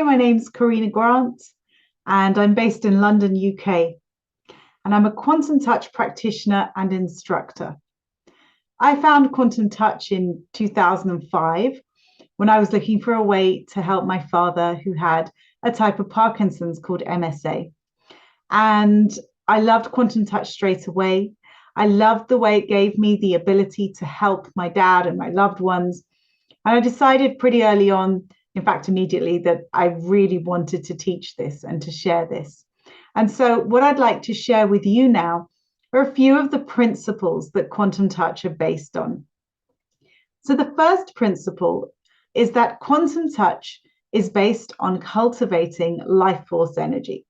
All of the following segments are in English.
my name's Karina Grant, and I'm based in London, UK, and I'm a quantum touch practitioner and instructor. I found quantum touch in 2005 when I was looking for a way to help my father, who had a type of Parkinson's called MSA. And I loved quantum touch straight away. I loved the way it gave me the ability to help my dad and my loved ones. And I decided pretty early on, in fact, immediately, that I really wanted to teach this and to share this. And so what I'd like to share with you now are a few of the principles that quantum touch are based on. So the first principle is that quantum touch is based on cultivating life force energy.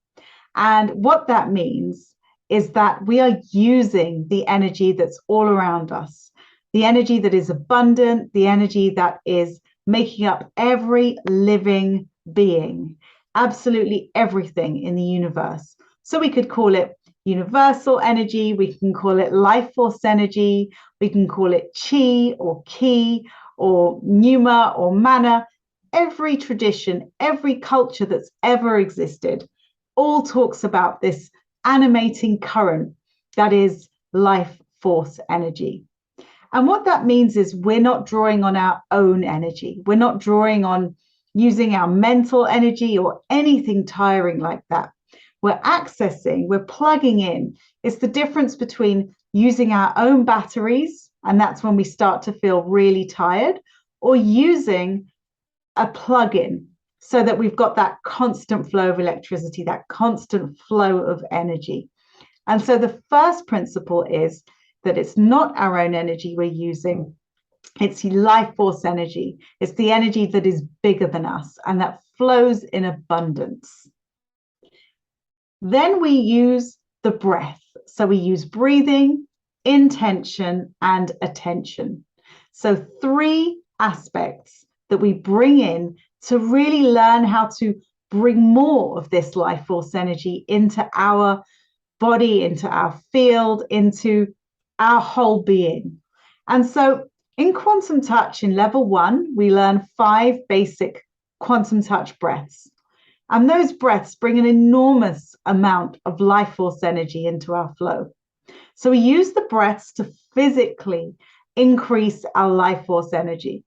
And what that means is that we are using the energy that's all around us, the energy that is abundant, the energy that is making up every living being, absolutely everything in the universe. So we could call it universal energy, we can call it life force energy, we can call it chi or ki or pneuma or mana. Every tradition, every culture that's ever existed all talks about this animating current that is life force energy. And what that means is we're not drawing on our own energy. We're not drawing on using our mental energy or anything tiring like that. We're accessing, we're plugging in. It's the difference between using our own batteries, and that's when we start to feel really tired, or using a plug-in so that we've got that constant flow of electricity, that constant flow of energy. And so the first principle is that it's not our own energy we're using. It's life force energy. It's the energy that is bigger than us and that flows in abundance. Then we use the breath. So we use breathing, intention, and attention. So three aspects that we bring in to really learn how to bring more of this life force energy into our body, into our field, into our whole being. And so in quantum touch, in level 1, we learn 5 basic quantum touch breaths. And those breaths bring an enormous amount of life force energy into our flow. So we use the breaths to physically increase our life force energy.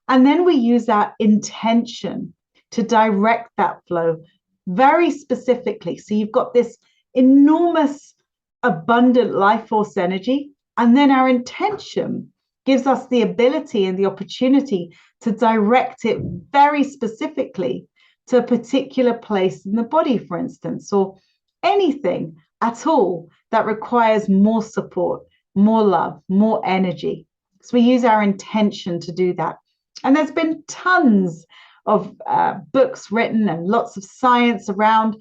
And then we use our intention to direct that flow very specifically. So you've got this enormous, abundant life force energy. And then our intention gives us the ability and the opportunity to direct it very specifically to a particular place in the body, for instance, or anything at all that requires more support, more love, more energy. So we use our intention to do that. And there's been tons of books written and lots of science around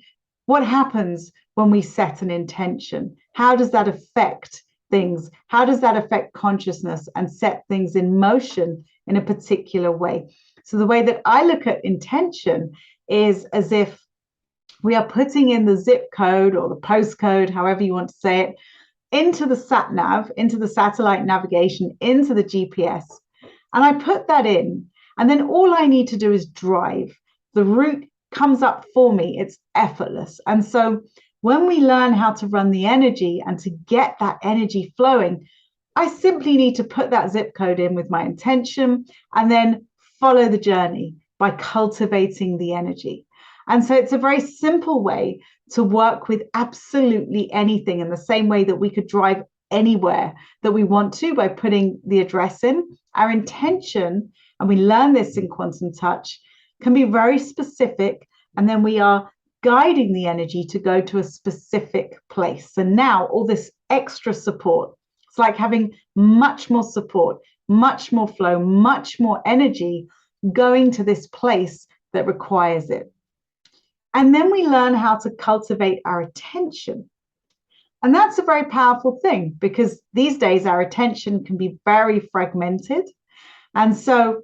what happens when we set an intention. How does that affect things? How does that affect consciousness and set things in motion in a particular way? So the way that I look at intention is as if we are putting in the zip code or the postcode, however you want to say it, into the sat nav, into the satellite navigation, into the GPS. And I put that in, and then all I need to do is drive. The route comes up for me. It's effortless. And so when we learn how to run the energy and to get that energy flowing, I simply need to put that zip code in with my intention and then follow the journey by cultivating the energy. And so it's a very simple way to work with absolutely anything, in the same way that we could drive anywhere that we want to by putting the address in. Our intention, and we learn this in quantum touch, can be very specific, and then we are guiding the energy to go to a specific place. So now all this extra support, it's like having much more support, much more flow, much more energy going to this place that requires it. And then we learn how to cultivate our attention. And that's a very powerful thing, because these days our attention can be very fragmented. And so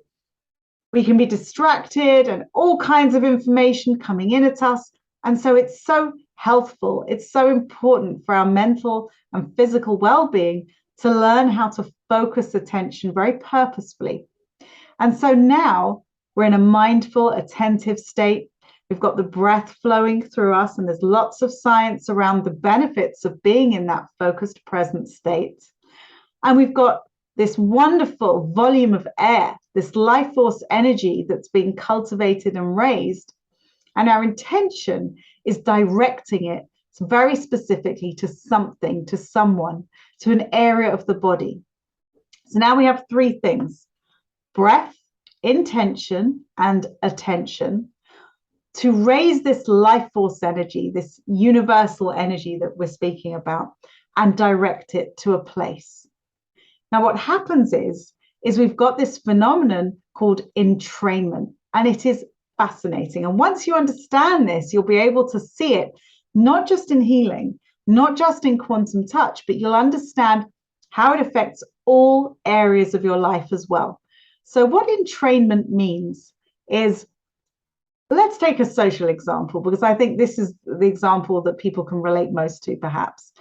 we can be distracted and all kinds of information coming in at us. And so it's so healthful. It's so important for our mental and physical well-being to learn how to focus attention very purposefully. And so now we're in a mindful, attentive state. We've got the breath flowing through us, and there's lots of science around the benefits of being in that focused present state. And we've got this wonderful volume of air, this life force energy that's being cultivated and raised. And our intention is directing it very specifically to something, to someone, to an area of the body. So now we have three things: breath, intention, and attention, to raise this life force energy, this universal energy that we're speaking about, and direct it to a place. Now, what happens is we've got this phenomenon called entrainment, and it is fascinating. And once you understand this, you'll be able to see it, not just in healing, not just in quantum touch, but you'll understand how it affects all areas of your life as well. So what entrainment means is, let's take a social example, because I think this is the example that people can relate most to, perhaps.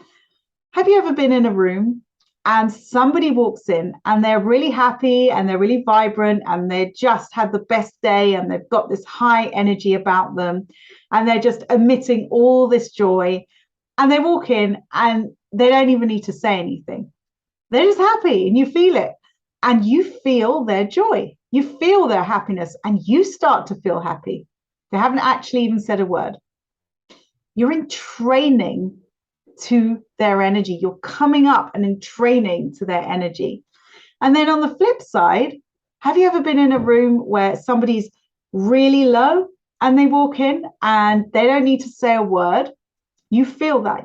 Have you ever been in a room and somebody walks in and they're really happy and they're really vibrant and they just had the best day and they've got this high energy about them and they're just emitting all this joy, and they walk in and they don't even need to say anything. They're just happy and you feel it, and you feel their joy, you feel their happiness, and you start to feel happy. They haven't actually even said a word. You're in training to their energy. You're coming up and in training to their energy. And then on the flip side, have you ever been in a room where somebody's really low and they walk in and they don't need to say a word? You feel that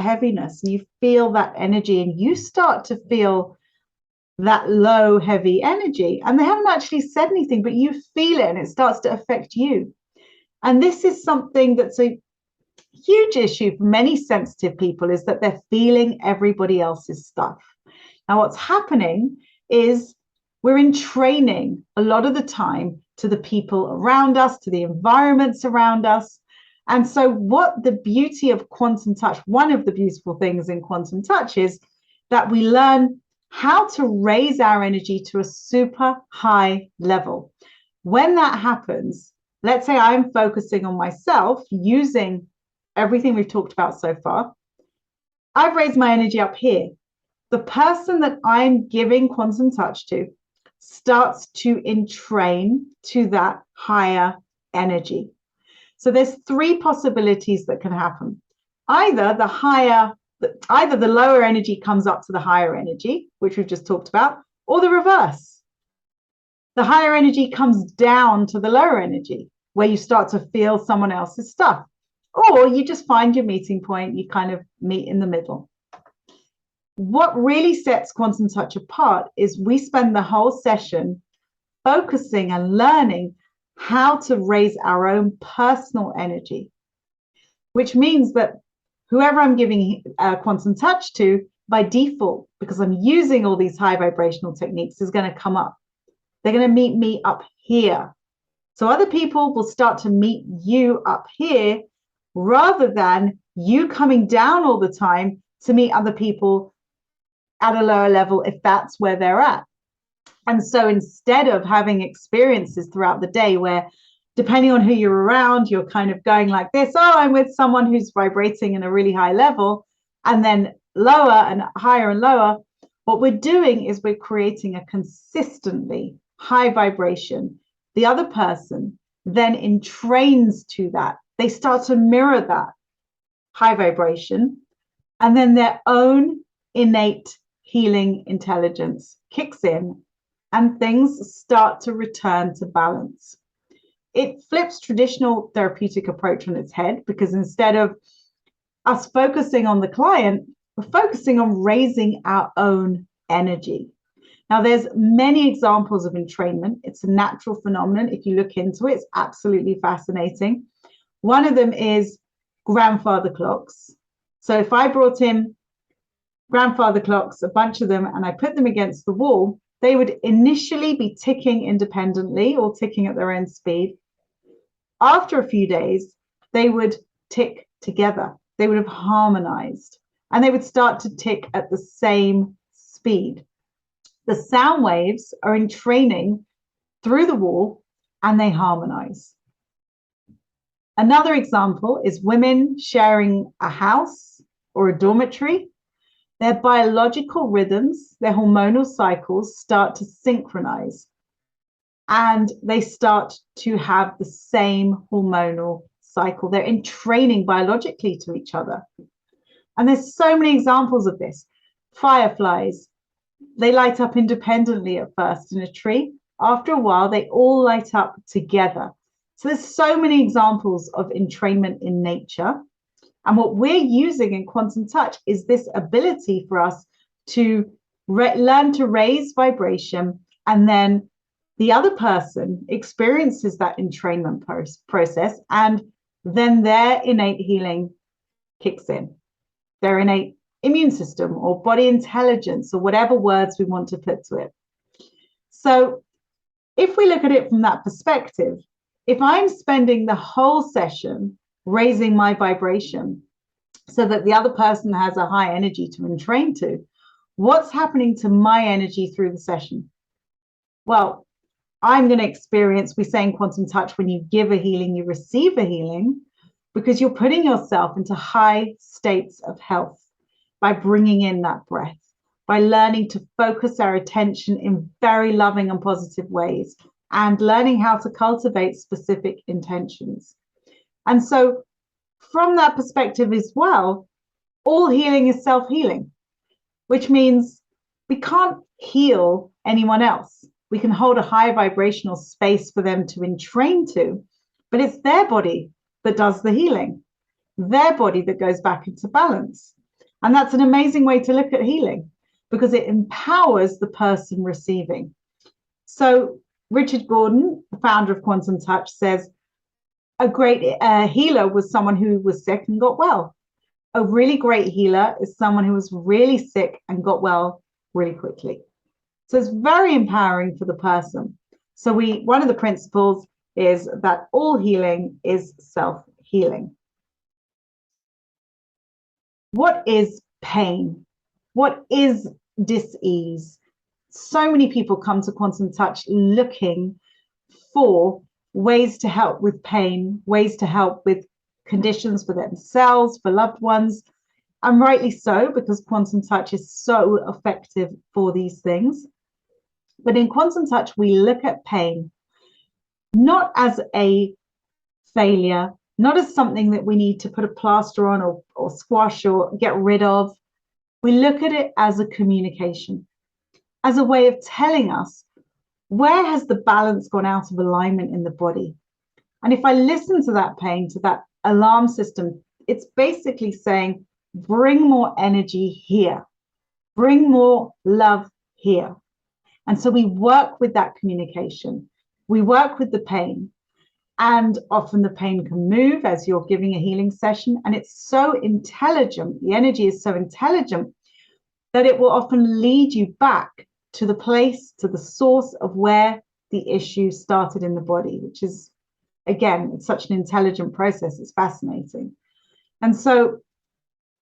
heaviness, and you feel that energy, and you start to feel that low, heavy energy. And they haven't actually said anything, but you feel it and it starts to affect you. And this is something that's a huge issue for many sensitive people, is that they're feeling everybody else's stuff. Now, what's happening is we're in training a lot of the time to the people around us, to the environments around us. And so what the beauty of quantum touch, one of the beautiful things in quantum touch, is that we learn how to raise our energy to a super high level. When that happens, let's say I'm focusing on myself using everything we've talked about so far. I've raised my energy up here. The person that I'm giving quantum touch to starts to entrain to that higher energy. So there's three possibilities that can happen. Either the lower energy comes up to the higher energy, which we've just talked about, or the reverse. The higher energy comes down to the lower energy, where you start to feel someone else's stuff. Or you just find your meeting point, you kind of meet in the middle. What really sets quantum touch apart is we spend the whole session focusing and learning how to raise our own personal energy, which means that whoever I'm giving quantum touch to, by default, because I'm using all these high vibrational techniques, is going to come up. They're going to meet me up here. So other people will start to meet you up here, rather than you coming down all the time to meet other people at a lower level, if that's where they're at. And so instead of having experiences throughout the day where, depending on who you're around, you're kind of going like this: oh, I'm with someone who's vibrating in a really high level, and then lower and higher and lower. What we're doing is we're creating a consistently high vibration. The other person then entrains to that. They start to mirror that high vibration, and then their own innate healing intelligence kicks in and things start to return to balance. It flips traditional therapeutic approach on its head, because instead of us focusing on the client, we're focusing on raising our own energy. Now, there's many examples of entrainment. It's a natural phenomenon. If you look into it, it's absolutely fascinating. One of them is grandfather clocks. So if I brought in grandfather clocks, a bunch of them, and I put them against the wall, they would initially be ticking independently or ticking at their own speed. After a few days, they would tick together. They would have harmonized, and they would start to tick at the same speed. The sound waves are entraining through the wall and they harmonize. Another example is women sharing a house or a dormitory. Their biological rhythms, their hormonal cycles start to synchronize, and they start to have the same hormonal cycle. They're entraining biologically to each other. And there's so many examples of this. Fireflies, they light up independently at first in a tree. After a while, they all light up together. So there's so many examples of entrainment in nature. And what we're using in quantum touch is this ability for us to learn to raise vibration, and then the other person experiences that entrainment process, and then their innate healing kicks in. Their innate immune system or body intelligence, or whatever words we want to put to it. So if we look at it from that perspective, if I'm spending the whole session raising my vibration so that the other person has a high energy to entrain to, what's happening to my energy through the session? Well, I'm going to experience, we say in quantum touch, when you give a healing, you receive a healing, because you're putting yourself into high states of health by bringing in that breath, by learning to focus our attention in very loving and positive ways, and learning how to cultivate specific intentions. And so from that perspective as well, all healing is self-healing, which means we can't heal anyone else. We can hold a high vibrational space for them to entrain to, but it's their body that does the healing, their body that goes back into balance. And that's an amazing way to look at healing, because it empowers the person receiving. So Richard Gordon, the founder of Quantum Touch, says a great healer was someone who was sick and got well. A really great healer is someone who was really sick and got well really quickly. So it's very empowering for the person. So one of the principles is that all healing is self-healing. What is pain? What is dis-ease? So many people come to Quantum Touch looking for ways to help with pain, ways to help with conditions for themselves, for loved ones, and rightly so, because Quantum Touch is so effective for these things. But in Quantum Touch, we look at pain not as a failure, not as something that we need to put a plaster on or squash or get rid of. We look at it as a communication, as a way of telling us, where has the balance gone out of alignment in the body? And if I listen to that pain, to that alarm system, it's basically saying, bring more energy here, bring more love here. And so we work with that communication. We work with the pain. And often the pain can move as you're giving a healing session. And it's so intelligent, the energy is so intelligent, that it will often lead you back to the place, to the source of where the issue started in the body, which is, again, it's such an intelligent process. It's fascinating. And so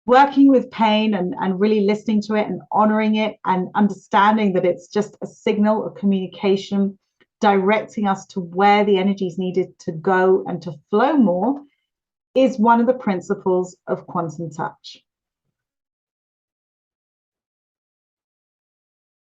working with pain and really listening to it and honoring it and understanding that it's just a signal of communication, directing us to where the energy is needed to go and to flow more, is one of the principles of Quantum Touch.